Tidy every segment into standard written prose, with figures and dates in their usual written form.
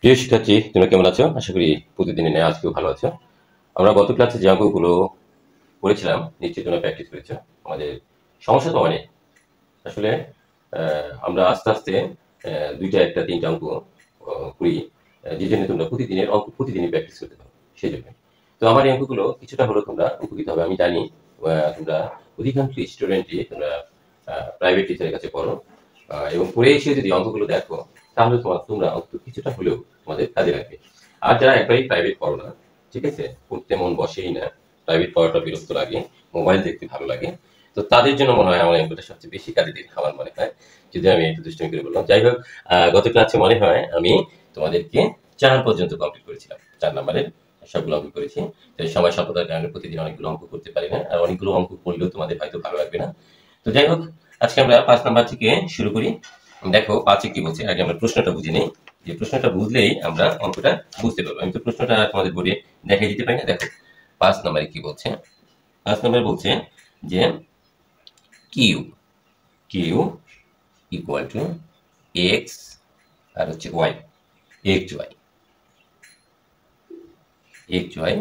প্রিয় শিক্ষার্থী, তোমরা কেমন আছো? আশা করি প্রতিদিনের ন্যায় আজকেও ভালো আছো। আমরা গত ক্লাসে যে অঙ্কগুলো করেছিলাম নিশ্চয়ই তোমরা প্র্যাকটিস করেছো। আমাদের সমস্যা তো অনেক। আসলে আমরা আস্তে আস্তে ২টা, ১টা, ৩টা অঙ্ক করি, যে জন্য তোমরা প্রতিদিনের অঙ্ক প্রতিদিনই প্র্যাকটিস করতে পারো সেই জন্য। তো আমার এই অঙ্কগুলো কিছুটা হলেও তোমরা উপকৃত হবে আমি জানি। তোমরা অধিকাংশ স্টুডেন্টই তোমরা প্রাইভেট টিচারের কাছে পড়ো, এবং পড়ে এসে যদি অঙ্কগুলো দেখো তাহলে তোমরা অন্তত কিছুটা হলেও তোমাদের কাজে লাগবে। আর যারা একবারেই প্রাইভেট পড়ো না, ঠিক আছে, পড়তে মন বসেই না, প্রাইভেট পড়াটা বিরক্ত লাগে, মোবাইল দেখতে ভালো লাগে, তো তাদের জন্য মনে হয় আমার অঙ্কটা সবচেয়ে বেশি কাজে দিবে আমার মনে হয়। যদি আমি একটু দুষ্টুমি করে বললাম, যাই হোক, গত ক্লাসে মনে হয় আমি তোমাদেরকে ৪ পর্যন্ত কমপ্লিট করেছিলাম। ৪ নাম্বারের সবগুলো অঙ্ক করেছি। তো সময় স্বল্পতার কারণে প্রতিদিন অনেকগুলো অঙ্ক করতে পারি না, আর অনেকগুলো অঙ্ক করলেও তোমাদের হয়তো ভালো লাগবে না। তো যাই হোক, আজকে আমরা ৫ নাম্বার থেকে শুরু করি। দেখো ৫ কি বলছে, আগে আমরা প্রশ্নটা বুঝে নিই। যে প্রশ্নটা বুঝলেই আমরা অঙ্কটা বুঝতে পারবো। আমি তো প্রশ্নটা তোমাদের বোর্ডে দেখাই দিতে পারি না। দেখো ৫ নাম্বারে কি বলছে। ৫ নাম্বার বলছে যে Q Q equal to X R হচ্ছে Y, X Y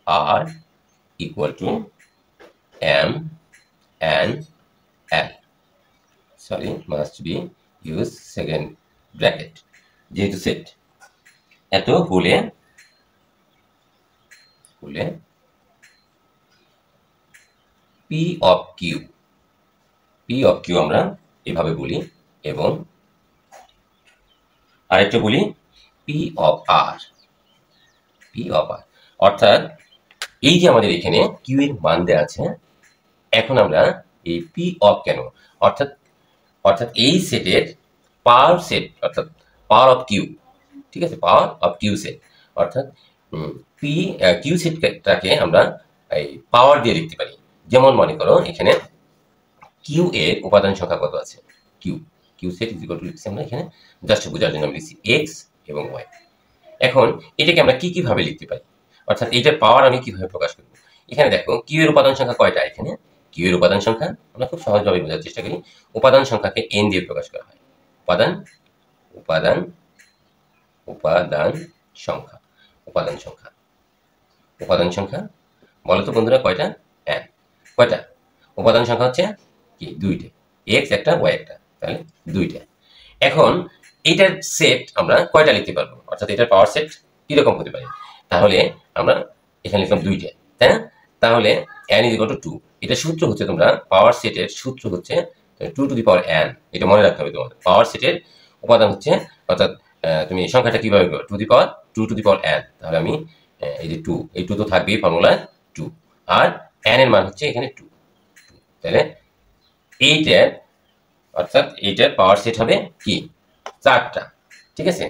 R equal to M N L, sorry must be use second bracket যেহেতু সেট, এত হলে পি অফ কিউ আমরা এভাবে বলি, এবং আরেকটা বলি পি অফ আর, অর্থাৎ এই যে আমাদের এখানে কিউ এর মান দেওয়া আছে, এখন আমরা এই পি অফ কেন, অর্থাৎ অর্থাৎ এই সেটের পাওয়ার সেট, অর্থাৎ পাওয়ার অফ কিউ, ঠিক আছে, পাওয়ার অফ কিউ সেট, অর্থাৎ পি কিউ সেটটাকে আমরা এই পাওয়ার দিয়ে লিখতে পারি। যেমন মনে করো এখানে কিউ এর উপাদান সংখ্যা কত আছে, Q set is equal to লিখছি আমরা এখানে জাস্ট বোঝার জন্য আমি লিখছি এক্স এবং ওয়াই। এখন এটাকে আমরা কি কিভাবে লিখতে পারি, অর্থাৎ এইটার পাওয়ার আমি কিভাবে প্রকাশ করব। এখানে দেখো কিউ এর উপাদান সংখ্যা কয়টা, এখানে কিউ এর উপাদান সংখ্যা আমরা খুব সহজভাবে বোঝার চেষ্টা করি। উপাদান সংখ্যাকে এন দিয়ে প্রকাশ করা হয়। উপাদান উপাদান উপাদান সংখ্যা উপাদান সংখ্যা উপাদান সংখ্যা বলো তো বন্ধুরা কয়টা? এন। কয়টা উপাদান সংখ্যা হচ্ছে কি? দুইটা, এক্স একটা ওয়াই একটা, তাহলে দুইটা। এখন এটার সেট আমরা কয়টা লিখতে পারবো, অর্থাৎ এটার পাওয়ার সেট কিরকম হতে পারে, তাহলে আমরা এখানে লিখলাম দুইটা, তাই না? তাহলে n ইজ ইকুয়াল টু 2, এটা সূত্র হচ্ছে, তোমরা পাওয়ার সেটের সূত্র হচ্ছে 2 টু দি পাওয়ার n, এটা মনে রাখতে হবে তোমাদের। পাওয়ার সেটের উপাদান হচ্ছে, অর্থাৎ তুমি সংখ্যাটা কিভাবে করবে, 2 টু দি পাওয়ার n, তাহলে আমি এই যে 2, এই 2 তো থাকবেই ফর্মুলায় 2, আর n এর মান হচ্ছে এখানে 2, তাহলে এইটার, অর্থাৎ এইটার পাওয়ার সেট হবে কি? 4টা, ঠিক আছে,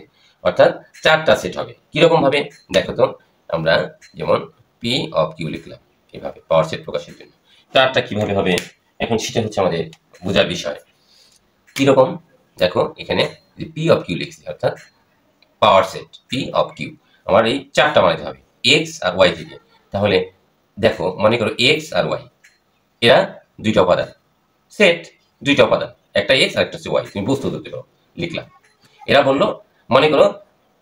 অর্থাৎ 4টা সেট হবে। কিরকম ভাবে দেখো তো, আমরা যেমন পি অফ কিউ লিখলাম এভাবে পাওয়ার সেট প্রকাশের জন্য, 4টা কিভাবে হবে এখন সেটা হচ্ছে আমাদের বোঝার বিষয়। কিরকম দেখো, এখানে যে পি অফ কিউ লিখছি, অর্থাৎ power set P of Q আমার এই 4টা বানাতে হবে এক্স আর ওয়াই থেকে। তাহলে দেখো মনে করো এক্স আর ওয়াই এরা দুইটা উপাদান, সেট দুইটা উপাদান, একটা এক্স আর একটা হচ্ছে ওয়াই, তুমি বস্তু ধরতে পারো, লিখলাম। এরা বললো মনে করো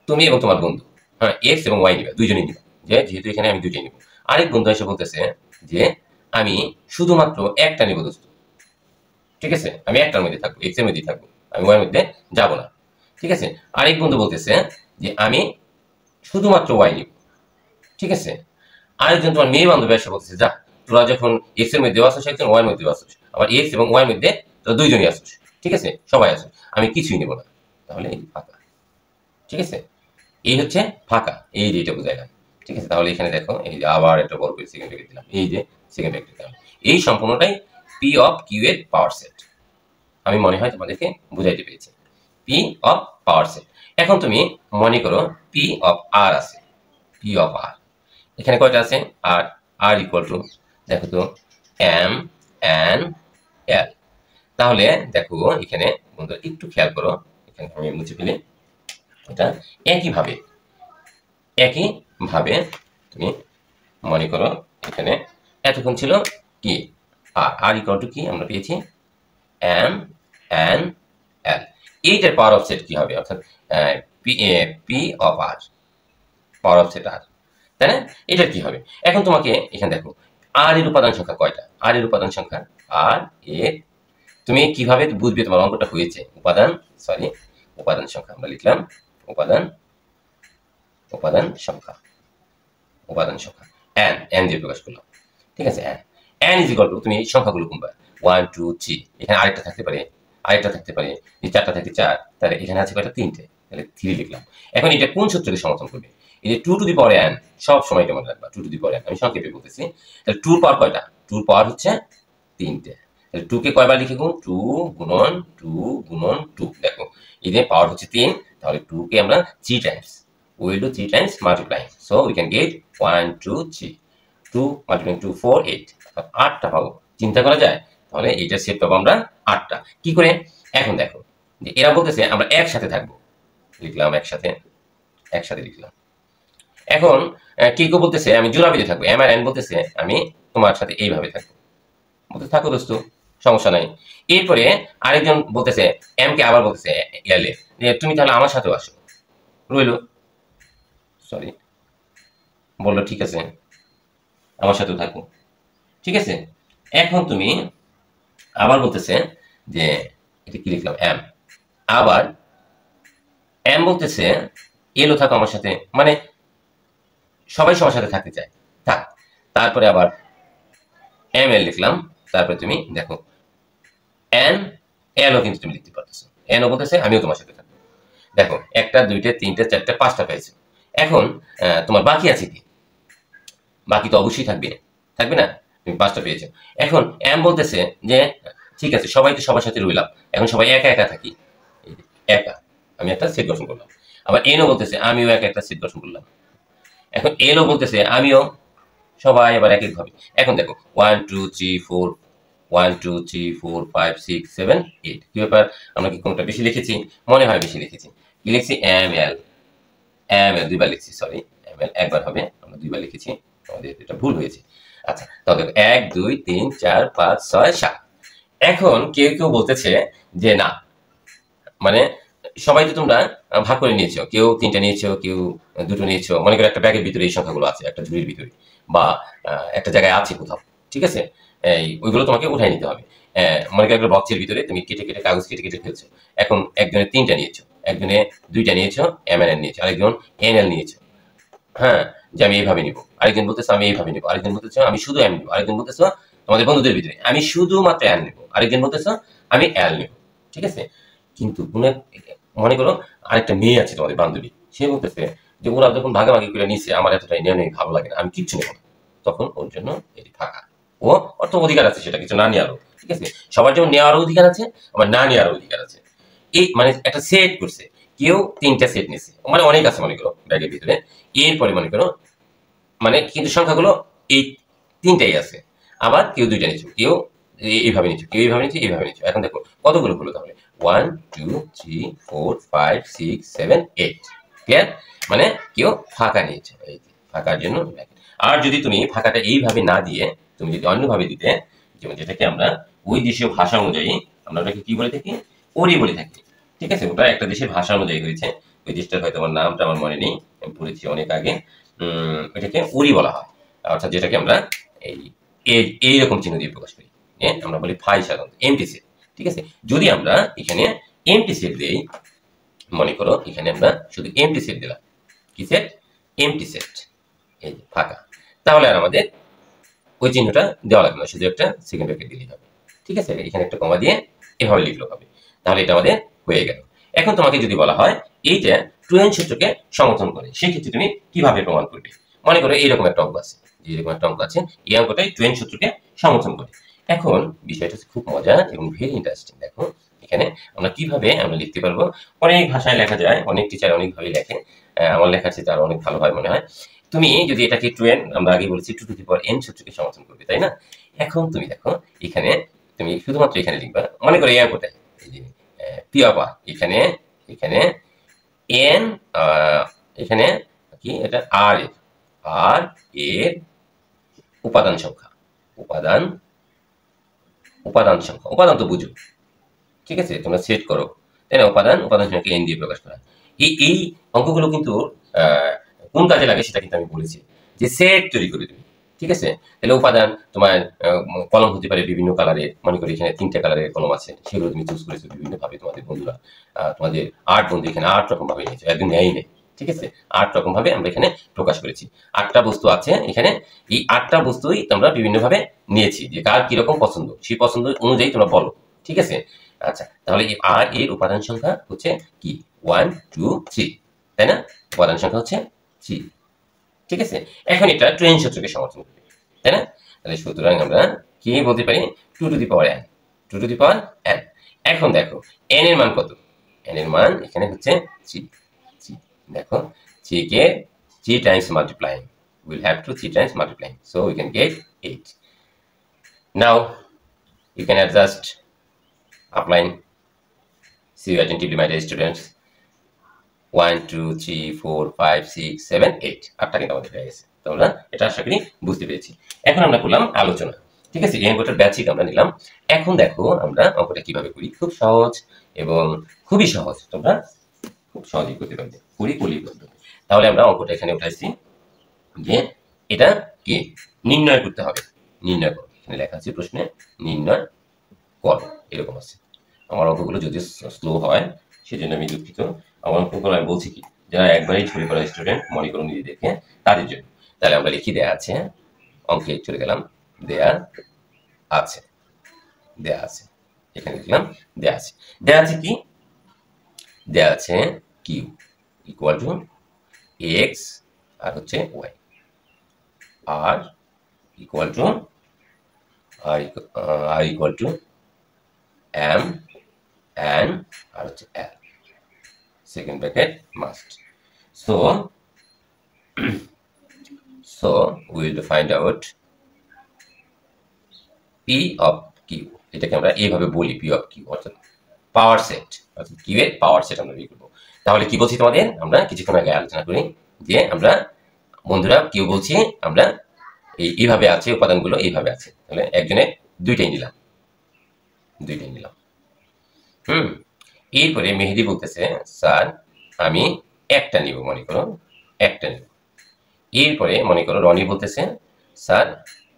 তুমি এবং তোমার বন্ধু, হ্যাঁ, এক্স এবং ওয়াই নিবে, দুইজনই নিবে, যে যেহেতু এখানে আমি দুইটাই নিব। আরেক বন্ধু এসে বলতেছে যে আমি শুধুমাত্র একটা নিব দোস্ত, ঠিক আছে, আমি একটার মধ্যে থাকবো, এক্স এর মধ্যেই থাকবো, আমি ওয়াই এর মধ্যে যাব না, ঠিক আছে। আরেক বন্ধু বলতেছে যে আমি শুধুমাত্র ওয়াই নিব, ঠিক আছে। আরেকজন তোমার মেয়ে বান্ধবী এসে বলতেছে যা তোরা যখন এক্স এর মধ্যে আসছিস, একজন ওয়াই এর মধ্যে আসছিস, আবার এক্স এবং ওয়াই এর মধ্যে তোরা দুইজনই আসছিস, ঠিক আছে, সবাই আসছিস, আমি কিছুই নেব না, তাহলে এই ফাঁকা, ঠিক আছে। এই হচ্ছে ফাঁকা, এই যে এটা বোঝায় না, ঠিক আছে। তাহলে এখানে দেখো এই যে আবার একটা বড় করে সেকেন্ড ব্র্যাকেট দিলাম, এই যে সেকেন্ড ব্র্যাকেট দিলাম, এই সম্পূর্ণটাই পি অফ কিউ এর পাওয়ার সেট। আমি মনে হয় তোমাদেরকে বুঝাইতে পেরেছি পি অফ পাওয়ার সেট। এখন তুমি মনে করো পি অফ আর আছে, পি অফ আর এখানে কয়টা আছে? আর আর ইকুয়াল টু দেখো তো এম এন এল। তাহলে দেখো এখানে বন্ধুরা একটু খেয়াল করো, এখানে আমি মুছে ফেলি এটা। একইভাবে তুমি মনে করো এখানে এতক্ষণ ছিল কি আর আর ইকুয়াল টু কি আমরা পেয়েছি এম এন এল। এইটার পাওয়ার অফ সেট কি হবে, অর্থাৎ P of R, power of set R, তাই না? এটার কি হবে? এখন তোমাকে এখানে দেখো আর এর উপাদান সংখ্যা কয়টা, আর এর উপাদান সংখ্যা আর এর, তুমি কিভাবে বুঝবে তোমার অঙ্কটা হয়েছে? উপাদান সংখ্যা আমরা লিখলাম, উপাদান উপাদান সংখ্যা উপাদান সংখ্যা এন দিয়ে প্রকাশ করলাম, ঠিক আছে? এন ইজ ইকুয়াল টু, তুমি সংখ্যাগুলো গুনবা 1 2 3, এখানে আরেকটা থাকতে পারে, আরেকটা থাকতে পারে, এই চারটা থাকে 4, তাহলে এখানে আছে কয়টা? 3টে, তাহলে 3 লিখলাম। এখন এটা কোন সূত্রকে সমর্থন করবে? এই যে 2 টু দি পাওয়ার n, সব সময় এটা মনে রাখবা, 2 টু দি পাওয়ার n, আমি সংক্ষেপে বলতেছি। তাহলে 2 পাওয়ার কয়টা? 2 পাওয়ার হচ্ছে 3টে। তাহলে 2 কে কয়বার লিখে গুণ? 2 গুণন 2 গুণন 2, দেখো এই যে পাওয়ার হচ্ছে 3, তাহলে 2 কে আমরা 3 Times, we will do 3 times multiplying, so we can get 1 2 3, 2 multiplying 2 4 8, অর্থাৎ 8টা পাবো। চিন্তা করা যায়? তাহলে এইটার সেট পাবো আমরা 8টা। কি করে? এখন দেখো যে এরা বলতেছে আমরা একসাথে থাকবো, লিখলাম একসাথে, একসাথে লিখলাম। এখন কেউ কেউ বলতেছে আমি জোড়া বেঁধে থাকবো, এম আর এন বলতেছে আমি তোমার সাথে এইভাবে থাকবো, বলতে থাকো দোস্ত, সমস্যা নাই। এরপরে আরেকজন বলতেছে, এম কে আবার বলতেছে ইয়ালে যে তুমি তাহলে আমার সাথেও আসো, রইলো, সরি বললো ঠিক আছে আমার সাথেও থাকো, ঠিক আছে। এখন তুমি আবার বলতেছে যে এটা কি লিখলাম, এম, আবার এম বলতেছে এলো থাকো আমার সাথে, মানে সবাই সবার সাথে থাকতে চায়, থাক। তারপরে আবার এম এল লিখলাম, তারপরে তুমি দেখো এন এলও কিন্তু তুমি লিখতে পারতেছো, এনও বলতেছে আমিও তোমার সাথে থাকবো। দেখো একটা দুইটা তিনটে চারটে পাঁচটা পেয়েছো। এখন তোমার বাকি আছে কি? বাকি তো অবশ্যই থাকবে, থাকবে না? তুমি 5টা পেয়েছো। এখন এম বলতেছে যে ঠিক আছে সবাই তো সবার সাথে রইলাম, এখন সবাই একা একা থাকি, একা, আমি একটা সেট গঠন করলাম। আবার এনও বলতেছে আমিও একা একটা সেট গঠন করলাম। এখন এলও বলতেছে আমিও, সবাই আবার এক এক ভাবে। এখন দেখো 1 2 3 4, 1 2 3 4 5 6 7 8, কি ব্যাপার? আমরা কি কোনটা বেশি লিখেছি? মনে হয় বেশি লিখেছি। কি লিখছি? এম এল, এম এল দুইবার লিখছি, সরি এম এল একবার হবে, আমরা দুইবার লিখেছি, আমাদের এটা ভুল হয়েছে। আচ্ছা তাহলে 1 2 3 4 5 6 7। এখন কেউ কেউ বলতেছে যে না, মানে সবাই তো তোমরা ভাগ করে নিয়েছো, কেউ 3টা নিয়েছো, কেউ 2টো নিয়েছো, মনে করো একটা ব্যাগের ভিতরে এই সংখ্যাগুলো আছে, একটা ঝুড়ির ভিতরে বা একটা জায়গায় আছে কোথাও, ঠিক আছে? এই ওইগুলো তোমাকে উঠাই নিতে হবে। মনে করো একটা বক্সের ভিতরে তুমি কেটে কেটে কাগজ কেটে কেটে ফেলছো। এখন একজনে 3টা নিয়েছো, একজনে 2টা নিয়েছো, এম এন নিয়েছো, আরেকজন এন এল নিয়েছো, হ্যাঁ, যে আমি এইভাবে নিবো, আরেকজন বলতেছে আমি এইভাবে নিবো, আরেকজন বলতেছে আমি শুধু এম নিবো, আরেকজন বলতেছে তোমাদের বন্ধুদের ভিতরে আমি শুধুমাত্র এল নিবো, আরেকজন বলতেছে আমি এল নিবো, ঠিক আছে? কিন্তু কোনো মনে করো আরেকটা মেয়ে আছে তোমাদের বান্ধবী, সে বলতেছে যে ওরা যখন ভাগাভাগি করে নিছে আমার এতটাই নেওয়া নেই, ভালো লাগে না, আমি কিচ্ছু নেবো না, তখন ওর জন্য এটি ফাঁকা। ও অর্থ অধিকার আছে সেটা কিছু না নেওয়ারও, ঠিক আছে? সবার যেমন নেওয়ারও অধিকার আছে, আবার না নেওয়ারও অধিকার আছে। এই মানে একটা সেট করছে, কেউ 3টা সেট নিছে, মানে অনেক আছে মনে করো ব্যাগের ভিতরে, এরপরে মনে করো মানে কিন্তু সংখ্যাগুলো এই 3টাই আছে, আবার কেউ 2টা নিচ্ছ, কেউ এইভাবে নিচ্ছ, কেউ এইভাবে নিচ্ছে, এইভাবে নিচ্ছ। এখন দেখো কতগুলো হলো তাহলে 1 2 3 4 5 6 7 8, ক্লিয়ার? মানে কেউ ফাঁকা নিয়েছে, এই যে ফাঁকার জন্য। আর যদি তুমি ফাঁকাটা এইভাবে না দিয়ে তুমি যদি অন্যভাবে দিতে, যেমন যেটাকে আমরা ওই দেশীয় ভাষা অনুযায়ী আমরা ওটাকে কি বলে থাকি, ওরি বলে থাকি, ঠিক আছে? ওটা একটা দেশের ভাষা অনুযায়ী হয়েছে, ওই দেশটার হয়তো আমার নামটা আমার মনে নেই, আমি পড়েছি অনেক আগে। এটাকে উরি বলা হয়, অর্থাৎ যেটাকে আমরা এই এইরকম চিহ্ন দিয়ে প্রকাশ করি, আমরা বলি ফাই সাধারণত এমটি সেট, ঠিক আছে? যদি আমরা এখানে এমটি সেট দিই, মনে করো এখানে আমরা শুধু এমটি সেট দিলাম, কি সেট? এমটি সেট, এই যে ফাঁকা, তাহলে আর আমাদের ওই চিহ্নটা দেওয়া লাগবে না, শুধু একটা সেকেন্ড ব্র্যাকেট দিলেই হবে, ঠিক আছে? এখানে একটা কমা দিয়ে এভাবে লিখলেও হবে, তাহলে এটা আমাদের হয়ে গেল। এখন তোমাকে যদি বলা হয় এইটা টুয়েন সূত্রকে সমর্থন করে, সেক্ষেত্রে তুমি কিভাবে প্রমাণ করবে? মনে করো এইরকম একটা অঙ্ক আছে, যেরকম একটা অঙ্ক আছে, এই অঙ্কটাই টুয়েন সূত্রকে সমর্থন করে। এখন বিষয়টা খুব মজার এবং ভেরি ইন্টারেস্টিং। দেখো এখানে আমরা কিভাবে আমরা লিখতে পারবো, অনেক ভাষায় লেখা যায়, অনেক টিচার অনেকভাবে লেখে, আমার লেখার চেয়ে তার অনেক ভালো হয় মনে হয়। তুমি যদি এটাকে টুয়েন, আমরা আগে বলেছি 2 টু দি পাওয়ার n সূত্রকে সমর্থন করবে, তাই না? এখন তুমি দেখো এখানে তুমি শুধুমাত্র এখানে লিখবা, মনে করো এই অঙ্কটাই, এই যে পি অফ আর, এখানে এখানে n, এখানে কি এটা আর এর, আর এর উপাদান সংখ্যা, উপাদান উপাদান সংখ্যা, উপাদান তো বুঝো, ঠিক আছে? তোমরা সেট করো তাই না? উপাদান সংখ্যাকে n দিয়ে প্রকাশ করা। এই অঙ্কগুলো কিন্তু কোন কাজে লাগে সেটা কিন্তু আমি বলেছি, যে সেট তৈরি করে দেবে। ঠিক আছে? তাহলে উপাদান তোমার কলম হতে পারে বিভিন্ন কালারের, মনে করি এখানে 3টে কালারের কলম আছে, সেগুলো তুমি চুজ করেছো বিভিন্ন ভাবে, তোমাদের বন্ধুরা তোমাদের 8 বন্ধু এখানে 8 রকম ভাবে নিয়েছে, একদম ন্যায় নেই। ঠিক আছে? 8 রকম ভাবে আমরা এখানে প্রকাশ করেছি। 8টা বস্তু আছে এখানে, এই 8টা বস্তুই তোমরা বিভিন্ন ভাবে নিয়েছি, যে কার কিরকম পছন্দ সেই পছন্দ অনুযায়ী তোমরা বলো। ঠিক আছে? আচ্ছা, তাহলে এই আর এর উপাদান সংখ্যা হচ্ছে কি 1 2 3, তাই না? উপাদান সংখ্যা হচ্ছে 3। ঠিক আছে? এখন এটা ট্রেন সূত্রকে সমর্থন করবে, তাই না? তাহলে সুতরাং আমরা কি বলতে পারি 2 two the power n, 2 two the power n। এখন দেখো n এর মান কত, n এর মান এখানে হচ্ছে 3। দেখো 3 কে 3 times multiplying, we'll have to 3 times multiplying, so we can get 8. Now you can adjust applying. See you attentively, my dear students. 1 2 3 4 5 6 7 8, 8টা কিন্তু আমাদের হয়ে গেছে। তোমরা এটা আশা করি বুঝতে পেরেছি। এখন আমরা করলাম আলোচনা। ঠিক আছে? এই অঙ্কটার বেসিক আমরা নিলাম। এখন দেখো আমরা অঙ্কটা কিভাবে করি, খুব সহজ এবং খুবই সহজ, তোমরা খুব সহজেই করতে পারবে, করতে পারবে। তাহলে আমরা অঙ্কটা এখানে উঠাইছি, যে এটা কি নির্ণয় করতে হবে, নির্ণয় করো। এখানে লেখা আছে প্রশ্নে নির্ণয় করো, এরকম আছে। আমার অঙ্কগুলো যদি স্লো হয় সেজন্য আমি দুঃখিত। আমার অঙ্কগুলো আমি বলছি কি, যারা একবারই ঝরে পড়া স্টুডেন্ট মনে করুন নিজেদেরকে, তাদের জন্য। তাহলে আমরা লিখি, দেয়া আছে, অঙ্কে চলে গেলাম, দেয়া আছে, দেয়া আছে, এখানে লিখলাম দেয়া আছে। দেয়া আছে কি, দেয়া আছে Q equal to X R হচ্ছে Y, R equal to R equal to M N R হচ্ছে L, second bracket must. So we will find out p of q, এটাকে আমরা এইভাবে বলি p of q, অর্থাৎ পাওয়ার সেট, অর্থাৎ q এর power set আমরা বের করব। তাহলে কি বলছি তোমাদের, আমরা কিছুক্ষণ আগে আলোচনা করি যে আমরা বন্ধুরা কিউ বলছি আমরা এইভাবে আছে, উপাদানগুলো এইভাবে আছে। তাহলে একজনে দুইটাই নিলাম, এরপরে মেহেদি বলতেছে স্যার আমি একটা নিব, মনে করো একটা নিব। এরপরে মনে করো রনি বলতেছে স্যার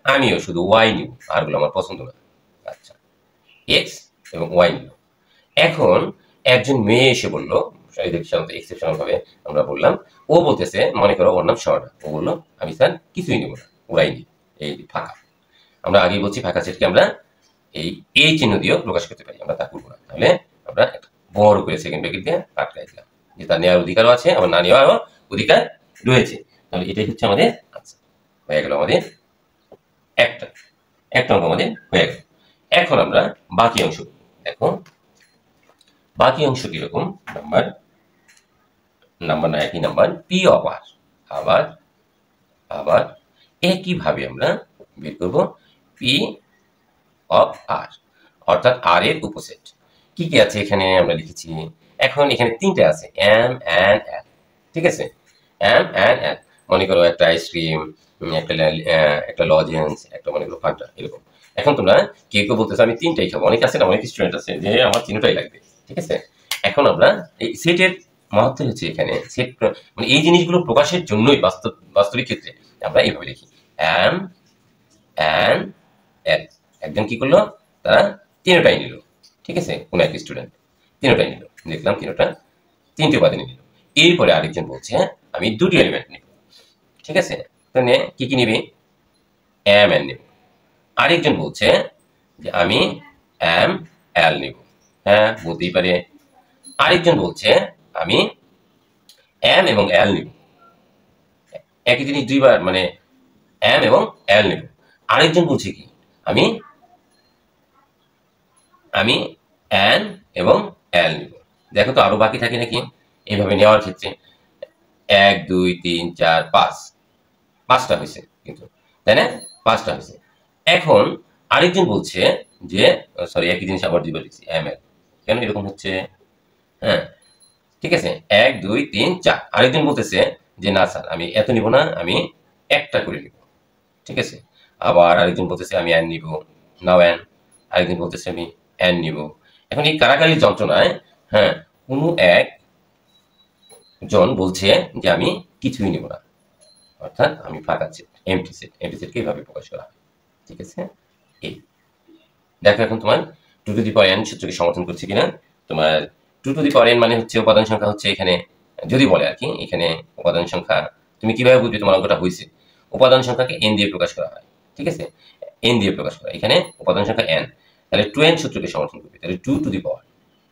আমিও শুধু ওয়াই নিব, আরগুলো আমার পছন্দ না। আচ্ছা, এক্স এবং ওয়াই নিব। এখন একজন মেয়ে এসে বললো, এক্সেপশনাল ভাবে আমরা বললাম, ও বলতেছে, মনে করো ওর নাম স্বর্ণা, ও বললো আমি স্যার কিছুই নিব না, ওরাই নিব, এই ফাঁকা। আমরা আগেই বলছি ফাঁকা সেটকে আমরা এই চিহ্ন দিয়েও প্রকাশ করতে পারি, আমরা তা করবো না। তাহলে আমরা বড় করে সেকেন্ড ব্র্যাকেট দিয়ে আটকাই দিলাম, যে তার নেওয়ার অধিকারও আছে, আবার না নেওয়ারও অধিকার রয়েছে। তাহলে এটাই হচ্ছে আমাদের, আচ্ছা হয়ে গেল আমাদের একটা অঙ্ক আমাদের হয়ে গেল। এখন আমরা বাকি অংশ দেখো, বাকি অংশ কিরকম, নাম্বার না একই নাম্বার, পি অফ আর, আবার একইভাবে আমরা বের করব পি অফ আর, অর্থাৎ আর এর উপসেট। কি কি আছে এখানে আমরা লিখেছি, এখন এখানে 3টে আছে, এম এন এল। ঠিক আছে? এম এন এল, মনে করো একটা আইসক্রিম, একটা লজেন্স, একটা মনে করো ফান্টা, এরকম। এখন তোমরা কেউ কেউ বলতেছো আমি 3টাই খাবো, অনেক আছে না, অনেক স্টুডেন্ট আছে যে আমার 3টাই লাগবে। ঠিক আছে? এখন আমরা এই সেটের মাহাত্ম্য হচ্ছে এখানে সেট, মানে এই জিনিসগুলো প্রকাশের জন্যই বাস্তবিক ক্ষেত্রে আমরা এইভাবে লিখি, এম এন এল। একজন কি করলো, তারা 3টাই নিল। ঠিক আছে? কোন এক স্টুডেন্ট 3টাই নিল, দেখলাম 3টে উপাদান নিল। এরপরে আরেকজন বলছে আমি 2টি এলিমেন্ট নিব। ঠিক আছে? তাহলে কি কি নিবি, এম এন নিব। আরেকজন বলছে যে আমি এম এল নিব, হ্যাঁ বলতেই পারে। আরেকজন বলছে আমি এম এবং এল নিব, একই জিনিস দুইবার, মানে এম এবং এল নিব। আরেকজন বলছে কি আমি এন এবং এল নিব। দেখো তো আরো বাকি থাকে নাকি এইভাবে নেওয়ার ক্ষেত্রে, 1 2 3 4 5, 5টা হয়েছে কিন্তু, তাই না? 5টা হয়েছে। এখন আরেকজন বলছে যে সরি, একই জিনিস আবার দুইবার লিখছি, এম এল, কেন এরকম হচ্ছে? হ্যাঁ ঠিক আছে, 1 2 3 4। আরেকজন বলতেছে যে না স্যার আমি এত নিব না, আমি একটা করে নিব। ঠিক আছে? আবার আরেকজন বলতেছে আমি নিব, নাও আরেকজন বলতেছে আমি নিব। এখন এই কারাকারি যন্ত্রণায় হ্যাঁ, কোনো একজন বলছে যে আমি কিছুই নিব না, অর্থাৎ আমি ফাঁকা সেট, এমটি সেট। এমটি সেটকে এইভাবে প্রকাশ করা হয়। ঠিক আছে, এই দেখো এখন তোমার two to the power N সূত্রকে সমর্থন করছে কিনা। তোমার two to the power N মানে হচ্ছে উপাদান সংখ্যা হচ্ছে এখানে, যদি বলে আর কি, এখানে উপাদান সংখ্যা তুমি কিভাবে বুঝবে তোমার অঙ্কটা হয়েছে, উপাদান সংখ্যাকে এন দিয়ে প্রকাশ করা হয়। ঠিক আছে, এন দিয়ে প্রকাশ করা, এখানে উপাদান সংখ্যা এন, তাহলে টু এন সূত্রকে সমর্থন করবে, তাহলে টু টু দি পাওয়ার,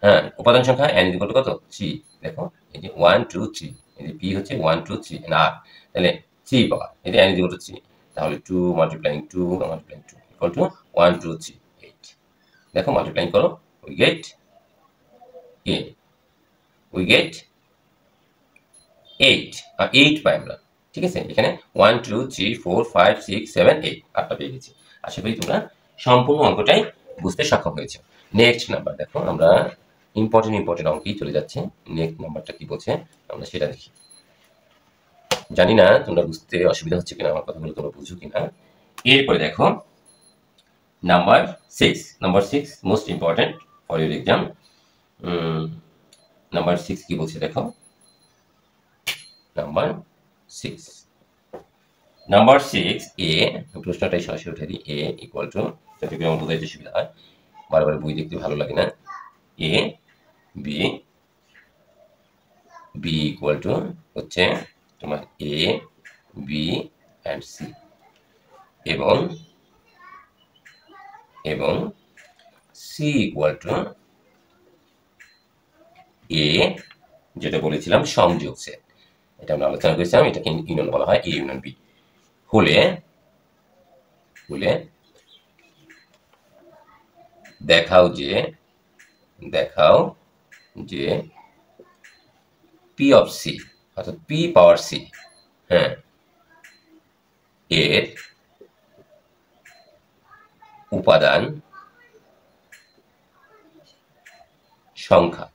হ্যাঁ, উপাদান সংখ্যা এন ইকুয়াল টু কত, থ্রি। দেখো এই যে 1 2 3, এই যে পি হচ্ছে 1 2 3 এন্ড আর, তাহলে 3 পাওয়ার, এই যে এন ইকুয়াল টু 3, তাহলে 2 মাল্টিপ্লাইং 2 মাল্টিপ্লাইং 2 ইকুয়াল টু 1 2 3 8। দেখো মাল্টিপ্লাইং করো, we get A, we get 8, আর 8 পাই আমরা। ঠিক আছে, এখানে 1 2 3 4 5 6 7 8, আটটা পেয়ে গেছি। আশা করি তোমরা সম্পূর্ণ অঙ্কটাই বুঝতে সক্ষম হয়েছে। নেক্সট নাম্বার দেখো, আমরা ইম্পর্টেন্ট অঙ্কেই চলে যাচ্ছে। নেক্সট নাম্বারটা কি বলছে আমরা সেটা দেখি। জানি না তোমরা বুঝতে অসুবিধা হচ্ছে কিনা, আমার কথাগুলো তোমরা বুঝো কিনা। এরপরে দেখো number 6, number 6 most important for your exam. Number 6 কি বলছে দেখো, নাম্বার 6, নাম্বার 6 এ, প্রশ্নটাই সরাসরি উঠে দিই, এ ইকুয়াল টু, যাতে করে আমার বোঝাইতে সুবিধা হয়, বারবার বই দেখতে ভালো লাগে না। A B, B equal two হচ্ছে তোমার এ বি অ্যান্ড সি, এবং এবং সি ইকুয়াল টু এ, যেটা বলেছিলাম সংযোগ সেট, এটা আমরা আলোচনা করেছিলাম, এটাকে ইউনিয়ন বলা হয়, এ ইউনিয়ন বি হলে হলে দেখাও যে পি অফ সি, অর্থাৎ পি পাওয়ার সি, হ্যাঁ, এর উপাদান সংখ্যা,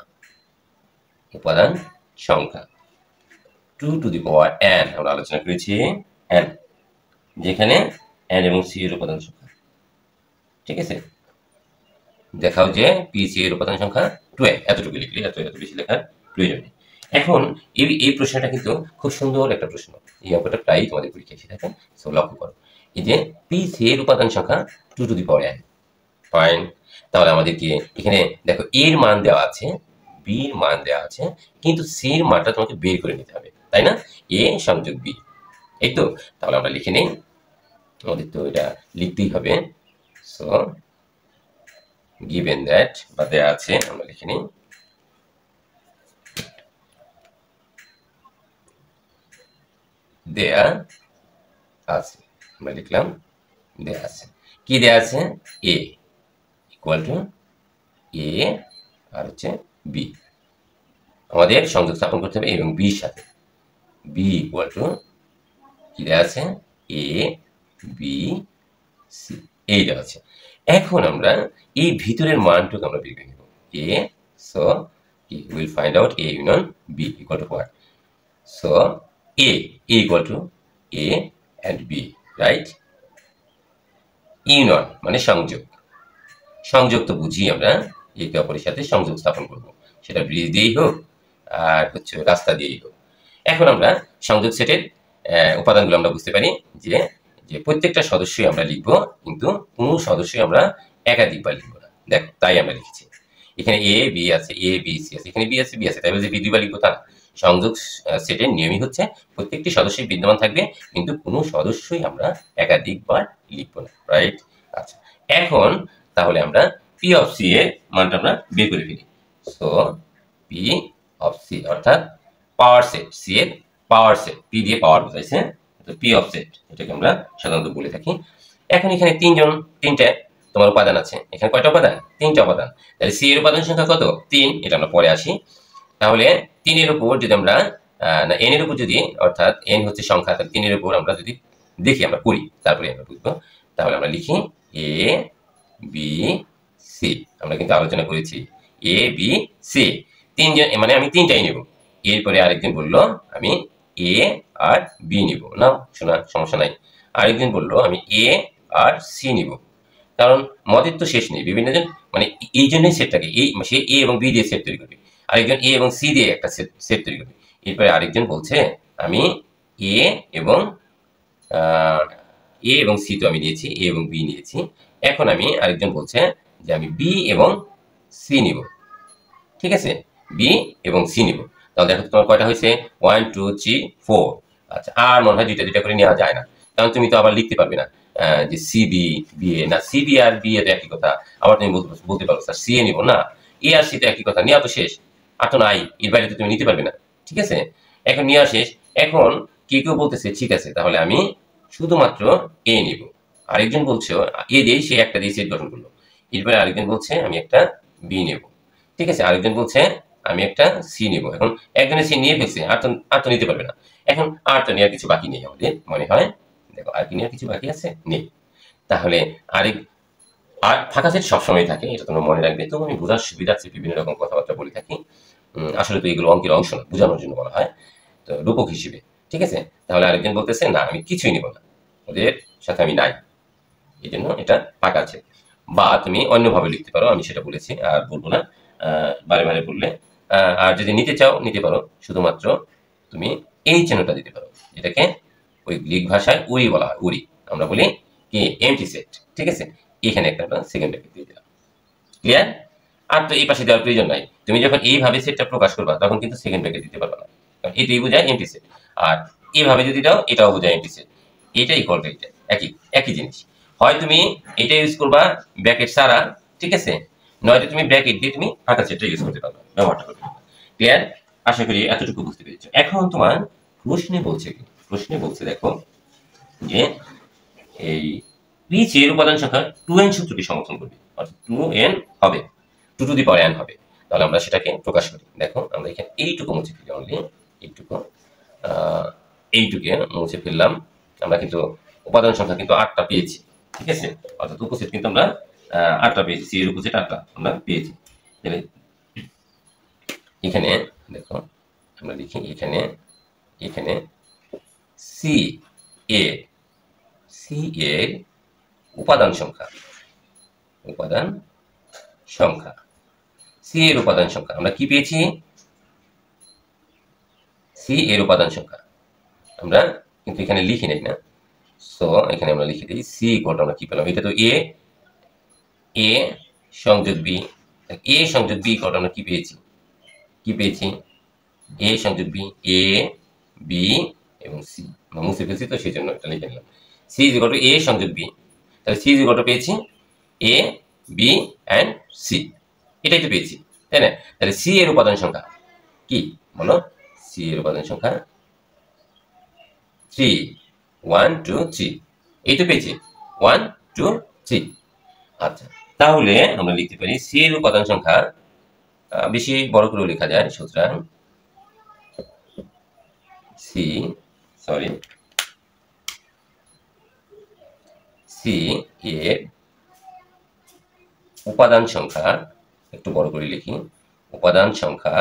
two to the power n, আমরা আলোচনা করেছি এন, যেখানে এন এবং সি এর উপাদান সংখ্যা। ঠিক আছে, দেখাও যে পি সি এর উপাদান সংখ্যা 12, এতটুকু লিখলে, এত বেশি লেখার প্রয়োজন নেই। এখন এই প্রশ্নটা কিন্তু খুব সুন্দর একটা প্রশ্ন, এই অঙ্কটা প্রায়ই তোমাদের পরীক্ষায় এসে থাকে, সো লক্ষ্য করো, এই যে পি সি এর উপাদান সংখ্যা two to the power n. Fine, তাহলে আমাদেরকে এখানে দেখো এর মান দেওয়া আছে, বি এর মান দেওয়া আছে, কিন্তু সি এর মানটা তোমাকে বের করে নিতে হবে, তাই না? এ সংযোগ বি, এই তো। তাহলে আমরা লিখে নেই, আমাদের তো এটা লিখতেই হবে। সো গিভেন দ্যাট, বা দেওয়া আছে, আমরা লিখে নিই, দেয়া আছে, আমরা লিখলাম দেয়া আছে। কি দেয়া আছে? এ ইকুয়াল টু এ আর হচ্ছে বি, আমাদের সংযোগ স্থাপন করতে হবে এবং বির সাথে। বি ইকুয়াল টু কি দেওয়া আছে? এ বি সি, এই দেওয়া আছে। এখন আমরা এই ভিতরের মানটুকু আমরা বের করে নেব। A, so will find out A union B equal to what? So A equal to A and B, right? Union মানে সংযোগ, সংযোগ তো বুঝি আমরা, একে অপরের সাথে সংযোগ স্থাপন করব, সেটা ব্রিজ দিয়েই হোক আর হচ্ছে রাস্তা দিয়েই হোক। এখন আমরা সংযোগ সেটের উপাদানগুলো আমরা বুঝতে পারি যে যে প্রত্যেকটা সদস্যই আমরা লিখব, কিন্তু কোনো সদস্যই আমরা একাধিকবার লিখব না। দেখো তাই আমরা লিখেছি, এখানে এ বি আছে, এ বি সি আছে, এখানে বি আছে বি আছে, তাই বলে যে বি দুইবার লিখবো তা না। সংযোগ সেটের নিয়মই হচ্ছে প্রত্যেকটি সদস্যই বিদ্যমান থাকবে, কিন্তু কোনো সদস্যই আমরা একাধিকবার লিখবো না, রাইট? আচ্ছা, এখন তাহলে আমরা পি অফ সি এর মানটা আমরা বের করে ফেলি। সো পি অফ সি অর্থাৎ পাওয়ার সেট, সি এর পাওয়ার সেট, পি দিয়ে পাওয়ার বোঝাইছে, তো পি অফ সেট এটাকে আমরা সাধারণত বলে থাকি। এখন এখানে তিনটে তোমার উপাদান আছে, এখানে কয়টা উপাদান? তিনটা উপাদান। তাহলে সি এর উপাদান সংখ্যা কত? 3, এটা আমরা পরে আসি। তাহলে 3 এর উপর যদি আমরা না এন এর উপর যদি, অর্থাৎ এন হচ্ছে সংখ্যা, তাহলে 3 এর উপর আমরা যদি দেখি, আমরা করি, তারপরে আমরা বুঝবো। তাহলে আমরা লিখি এ বি সি, আমরা কিন্তু আলোচনা করেছি এ বি সি, তিনজন, মানে আমি তিনটাই নেব। এরপরে আরেকজন বললো আমি এ আর বি নিব, না শোনা সমস্যা নাই। আরেকজন বললো আমি এ আর সি নিব, কারণ মদের তো শেষ নেই, বিভিন্ন জন মানে এই জন্যই সেটটাকে এই সে এ এবং বি দিয়ে সেট তৈরি করবে। আরেকজন এ এবং সি দিয়ে একটা সেট তৈরি করবে। এরপরে আরেকজন বলছে আমি এ এবং সি তো আমি নিয়েছি, এ এবং বি নিয়েছি। এখন আমি আরেকজন বলছে যে আমি বি এবং সি নিব। ঠিক আছে, বি এবং সি নিব। তাহলে দেখো তোমার কয়টা হয়েছে, 1 2 3 4। আচ্ছা, আর মনে হয় দুইটা দুইটা করে নেওয়া যায় না, কারণ তুমি তো আবার লিখতে পারবে না যে সি বি বি এ, না C B R B A তো একই কথা। আবার তুমি বলতে পারো স্যার সি এ নিব না, এ আর সি তো একই কথা, নেওয়া তো শেষ, আর তো নাই, এর বাইরে তো তুমি নিতে পারবে না। ঠিক আছে, এখন নেওয়া শেষ। এখন কেউ বলতেছে ঠিক আছে তাহলে আমি শুধুমাত্র এ নিব। আরেকজন বলছে এ দিয়েই সে একটা দিয়ে সেট গঠন করলো। এরপরে আরেকজন বলছে আমি একটা বি নেব। ঠিক আছে, আরেকজন বলছে আমি একটা সি নিব। এখন একজনের সি নিয়ে ফেলছে, আর তো নিতে পারবে না। এখন আর তো নেওয়ার কিছু বাকি নেই আমাদের মনে হয়। দেখো আর কি নেওয়ার কিছু বাকি আছে, নেই। তাহলে আরেক আর ফাঁকা সেট সবসময় থাকে, এটা তোমরা মনে রাখবে। তো আমি বোঝার সুবিধার্থে বিভিন্ন রকম কথাবার্তা বলে থাকি। আসলে তো এগুলো অঙ্কের অংশ না, বোঝানোর জন্য বলা হয়, তো রূপক হিসেবে। ঠিক আছে, তাহলে আরেকজন বলতেছে না আমি কিছুই নিব না, ওদের সাথে আমি নাই, এই জন্য এটা ফাঁকা আছে। বা তুমি অন্যভাবে লিখতে পারো, আমি সেটা বলেছি আর বলবো না, বারে বারে বললে। আর যদি নিতে চাও নিতে পারো, শুধুমাত্র তুমি এই চিহ্নটা দিতে পারো, এটাকে ওই গ্রিক ভাষায় উরি বলা হয়, উরি। আমরা বলি কি এমটি সেট। ঠিক আছে, এখানে একটা সেকেন্ড ব্র্যাকেট দিয়ে দিলাম। ক্লিয়ার? আর তো এই পাশে দেওয়ার প্রয়োজন নাই। তুমি যখন এইভাবে সেটটা প্রকাশ করবা তখন কিন্তু সেকেন্ড ব্র্যাকেট দিতে পারবে না, কারণ এটাই বোঝায় এমটি সেট। আর এইভাবে যদি দাও এটাও বোঝায় এমটি সেট। এটা ইকুয়াল টু এটা, একই একই জিনিস। হয় তুমি এটা ইউজ করবা ব্র্যাকেট ছাড়া, ঠিক আছে, নয়তো তুমি ব্র্যাকেট দিয়ে তুমি ফাঁকা সেটটা ইউজ করতে পারবে, ব্যবহারটা করতে পারবে। ক্লিয়ার? আশা করি এতটুকু বুঝতে পেরেছো। এখন তোমার প্রশ্নে বলছে কি, প্রশ্নে বলছে দেখো যে এই পিচ এর উপাদান সংখ্যা 2n সূত্রটি সমর্থন করবে, অর্থাৎ 2n হবে, 2 টু দি পাওয়ার n হবে। তাহলে আমরা সেটাকে প্রকাশ করি। দেখো আমরা এখানে এইটুকু মুছে ফেলি, অনলি এইটুকু, এইটুকে মুছে ফেললাম। আমরা কিন্তু উপাদান সংখ্যা কিন্তু 8টা পেয়েছি। ঠিক আছে, অর্থাৎ উপস্থিত কিন্তু আমরা 8টা পেয়েছি, সি এর উপস্থিত 8টা আমরা পেয়েছি। তাহলে এখানে দেখো আমরা লিখি, এখানে এখানে সি এ, সি এর উপাদান সংখ্যা, উপাদান সংখ্যা, সি এর উপাদান সংখ্যা আমরা কি পেয়েছি, সি এর উপাদান সংখ্যা আমরা কিন্তু এখানে লিখি নাই না, সো এখানে আমরা লিখে দিই সি ইকুয়াল টু আমরা কি পেলাম, এটা তো এ, এ সংযোগ বি, এ সংযোগ বি ইকুয়াল টু আমরা কি পেয়েছি, কি পেয়েছি, এ সংযোগ বি, এ বি এবং সি। আমরা মুছে ফেলছি তো সেই জন্য এটা লিখে নিলাম, সি ইজ ইকুয়াল টু এ সংযোগ বি। তাহলে সি ইজ ইকুয়াল টু পেয়েছি এ বি অ্যান্ড সি, এটাই তো পেয়েছি, তাই না? তাহলে সি এর উপাদান সংখ্যা কি বলো, সি এর উপাদান সংখ্যা 3, 1 2 3, এই তো পেয়েছি 1 2 3। আচ্ছা, তাহলে আমরা লিখতে পারি সি এর উপাদান সংখ্যা, বেশি বড় করে লেখা যায়, সুতরাং সি, সরি, সি এর উপাদান সংখ্যা, একটু বড় করে লিখি, উপাদান সংখ্যা,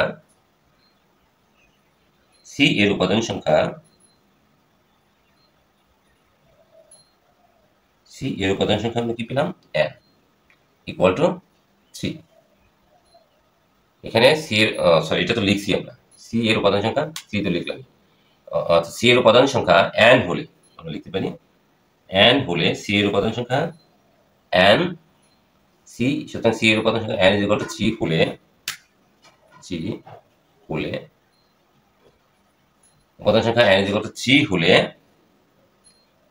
সি এর উপাদান সংখ্যা, সি এর উপাদান সংখ্যা আমরা কি পেলাম, n ইকুয়াল টু 3। এখানে সি এর, সরি এটা তো লিখছি আমরা, সি এর উপাদান সংখ্যা 3 তো লিখলাম। সি এর উপাদান সংখ্যা n হলে আমরা লিখতে পারি, n হলে সি এর উপাদান সংখ্যা n, সি, সুতরাং সি এর উপাদান সংখ্যা n ইজ ইকুয়াল টু 3 হলে, 3 হলে উপাদান সংখ্যা n ইজ ইকুয়াল টু 3 হলে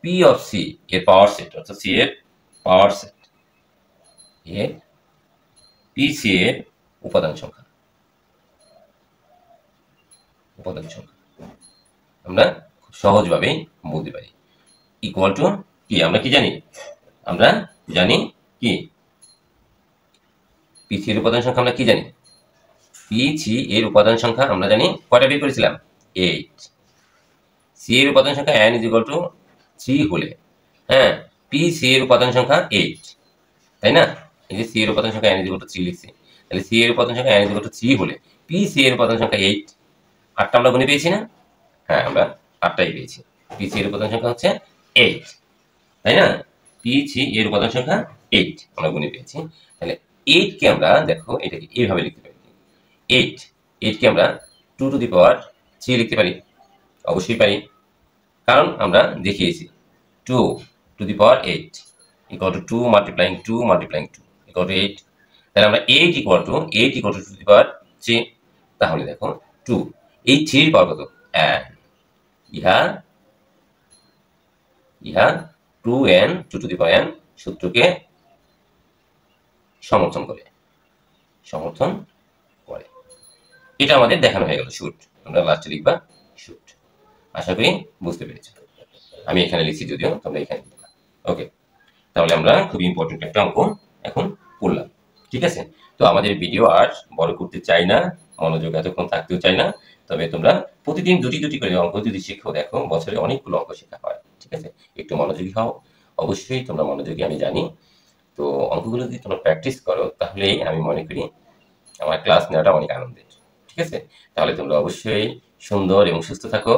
পি অফ সি এর পাওয়ার সেট, অর্থাৎ সি এর পাওয়ার সেট, এর পি সি এর উপাদান সংখ্যা, উপাদান সংখ্যা আমরা খুব সহজভাবেই বলতে পারি ইকুয়াল টু কি, আমরা কি জানি, আমরা জানি কি পি সি এর উপাদান সংখ্যা আমরা কি জানি, পি সি এর উপাদান সংখ্যা আমরা জানি কয়টা বের করেছিলাম, 8। সি এর উপাদান সংখ্যা n ইজ ইকুয়াল টু 3 হলে, হ্যাঁ, পি সি এর উপাদান সংখ্যা 8, তাই না? এই যে সি এর উপাদান সংখ্যা n ইজ ইকুয়াল টু 3 লিখছি, তাহলে সি এর উপাদান সংখ্যা n ইজ ইকুয়াল টু 3 হলে পি সি এর উপাদান সংখ্যা 8, 8টা আমরা গুণে পেয়েছি না? হ্যাঁ, আমরা 8টাই পেয়েছি। পি সি এর উপাদান সংখ্যা হচ্ছে 8, তাই না? পি সি এর উপাদান সংখ্যা 8 আমরা গুণে পেয়েছি। তাহলে 8 কে আমরা দেখো এটাকে এইভাবে লিখতে পারি, 8 8কে আমরা 2 টু দি পাওয়ার 3 লিখতে পারি, অবশ্যই পারি, কারণ আমরা দেখিয়েছি 2 two the power 8 equal to 2 multiplying 2 multiplying 2 equal to 8। তাহলে আমরা 8 ইকুয়াল টু 2 টু দি পাওয়ার 3। তাহলে দেখো 2, এই 3 এর পাওয়ার কত? ইহা 2n 2 two the power n সূত্রকে সমর্থন করে। এটা আমাদের দেখানো হয়ে গেল, শুট। তোমরা লাস্টে লিখবা শুট। আশা করি বুঝতে পেরেছো। আমি এখানে লিখছি, যদিও তোমরা এখানে লিখবা। ওকে, তাহলে আমরা খুবই ইম্পর্টেন্ট একটা অঙ্ক এখন করলাম। ঠিক আছে, তো আমাদের ভিডিও আর বড় করতে চাই না, মনোযোগ এতক্ষণ থাকতেও চাই না। তবে তোমরা প্রতিদিন দুটি করে অঙ্ক যদি শিখো, দেখো বছরে অনেকগুলো অঙ্ক শেখা হয়। ঠিক আছে, একটু মনোযোগী হও। অবশ্যই তোমরা মনোযোগী, আমি জানি। তো অঙ্কগুলো যদি তোমরা প্র্যাকটিস করো, তাহলেই আমি মনে করি আমার ক্লাস নেওয়াটা অনেক আনন্দের। ঠিক আছে, তাহলে তোমরা অবশ্যই সুন্দর এবং সুস্থ থাকো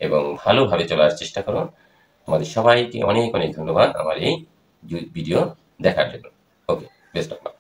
এবং ভালোভাবে চলার চেষ্টা করো। তোমাদের সবাইকে অনেক অনেক ধন্যবাদ আমার এই ভিডিও দেখার জন্য। ওকে, বেস্ট অফ লাক।